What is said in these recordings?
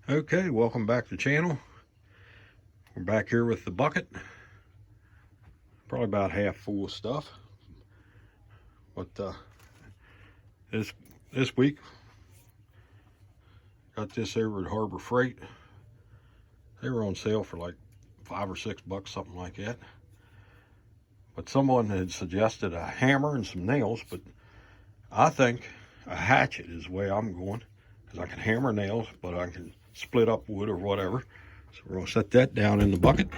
Okay, welcome back to the channel. We're back here with the bucket. Probably about half full of stuff. But this week, got this over at Harbor Freight. They were on sale for like $5 or $6, something like that. But someone had suggested a hammer and some nails, but I think a hatchet is the way I'm going, because I can hammer nails, but I can split up wood or whatever. So we're going to set that down in the bucket.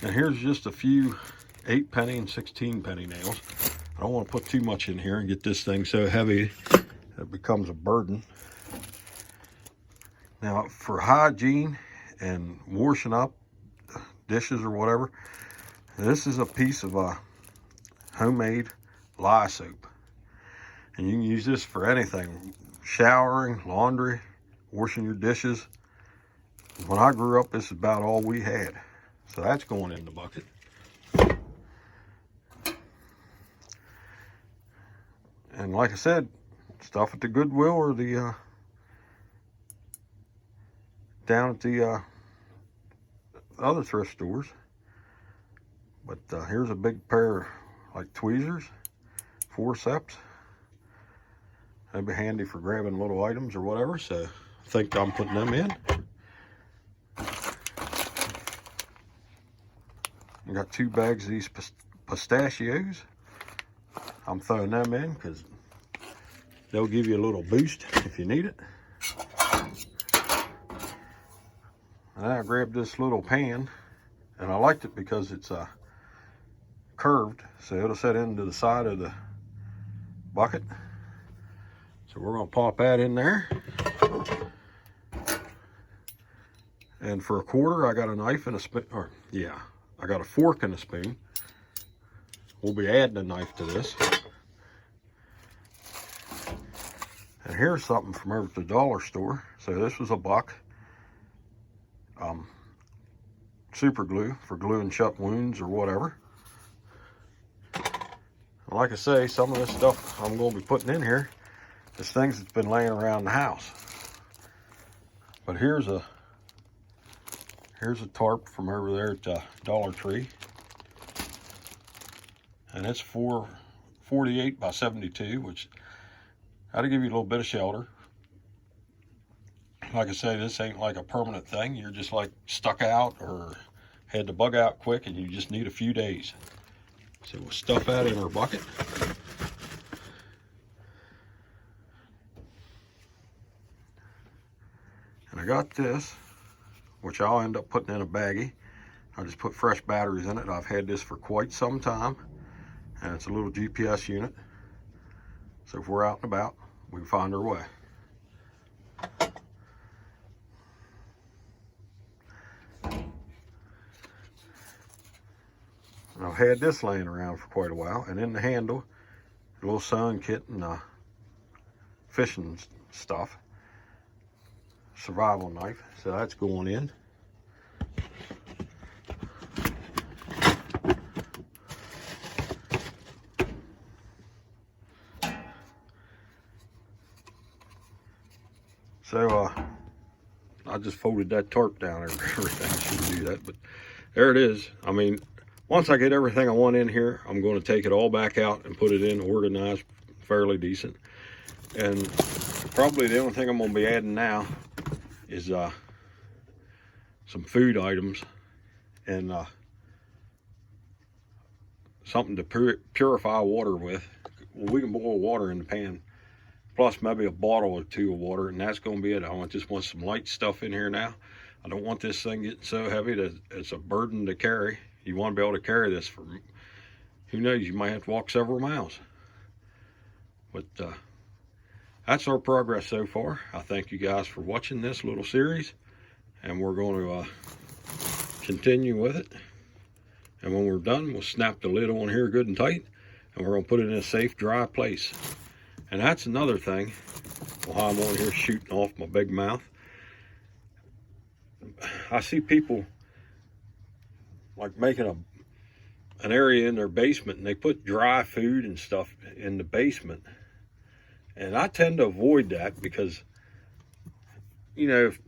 And here's just a few 8-penny and 16-penny nails. I don't want to put too much in here and get this thing so heavy it becomes a burden. Now, for hygiene and washing up dishes or whatever, this is a piece of homemade lye soap. And you can use this for anything: showering, laundry, washing your dishes. When I grew up, this is about all we had. So that's going in the bucket. And like I said, stuff at the Goodwill or the down at the other thrift stores. But here's a big pair of like tweezers, forceps. They'd be handy for grabbing little items or whatever, so I think I'm putting them in. I got 2 bags of these pistachios. I'm throwing them in because they'll give you a little boost if you need it. And I grabbed this little pan, and I liked it because it's curved, so it'll set into the side of the bucket. So we're going to pop that in there. And for $1, I got a knife and a spoon, or yeah, I got a fork and a spoon. We'll be adding a knife to this. And here's something from over at the dollar store. So this was $1. Super glue for gluing shut wounds or whatever. Like I say, some of this stuff I'm going to be putting in here is things that's been laying around the house. But here's a tarp from over there at Dollar Tree, and it's 48 by 72, which that'll give you a little bit of shelter. Like I say, this ain't like a permanent thing. You're just like stuck out or had the bug out quick and you just need a few days. So we'll stuff that in our bucket. And I got this, which I'll end up putting in a baggie. I just put fresh batteries in it. I've had this for quite some time, and it's a little GPS unit. So if we're out and about, we can find our way. And I've had this laying around for quite a while, and in the handle, a little sun kit and fishing stuff. Survival knife, so that's going in. So I just folded that tarp down and everything. I shouldn't do that, but there it is. I mean, once I get everything I want in here, I'm going to take it all back out and put it in organized, fairly decent. And probably the only thing I'm going to be adding now is some food items and something to purify water with. Well, we can boil water in the pan, plus maybe a bottle or 2 of water, and that's going to be it. I just want some light stuff in here now. I don't want this thing getting so heavy that it's a burden to carry. You want to be able to carry this for, who knows, you might have to walk several miles. But that's our progress so far. I thank you guys for watching this little series, and we're going to continue with it. And when we're done, we'll snap the lid on here good and tight, and we're going to put it in a safe, dry place. And that's another thing, while I'm on here shooting off my big mouth. I see people like making an area in their basement, and they put dry food and stuff in the basement. And I tend to avoid that because, you know, if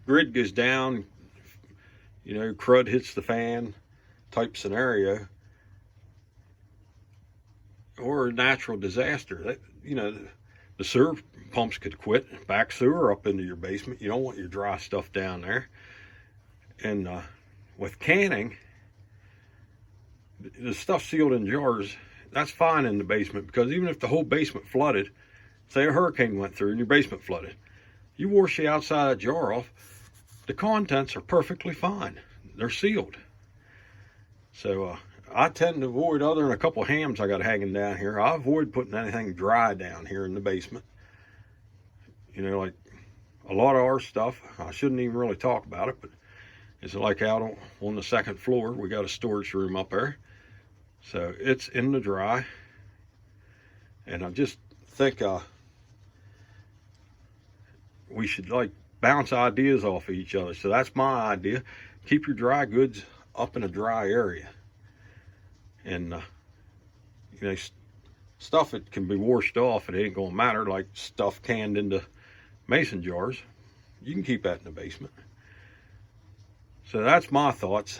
grid goes down, you know, crud hits the fan type scenario, or a natural disaster, that, you know, the sewer pumps could quit, back sewer up into your basement. You don't want your dry stuff down there. And with canning, the stuff sealed in jars, that's fine in the basement, because even if the whole basement flooded, say a hurricane went through and your basement flooded, you wash the outside of the jar off, the contents are perfectly fine. They're sealed. So I tend to avoid, other than a couple hams I got hanging down here, I avoid putting anything dry down here in the basement. You know, like a lot of our stuff, I shouldn't even really talk about it, but it's like out on the second floor. We got a storage room up there. So it's in the dry. And I just think we should like bounce ideas off of each other. So that's my idea. Keep your dry goods up in a dry area. And you know, stuff that can be washed off, it ain't gonna matter, like stuff canned into mason jars. You can keep that in the basement. So that's my thoughts.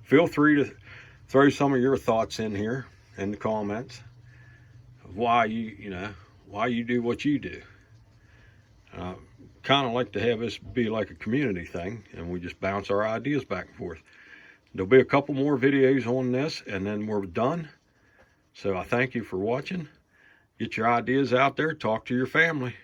Feel free to throw some of your thoughts in here in the comments of why you do what you do. Kind of like to have this be like a community thing, and we just bounce our ideas back and forth. There'll be a couple more videos on this, and then we're done. So I thank you for watching. Get your ideas out there. Talk to your family.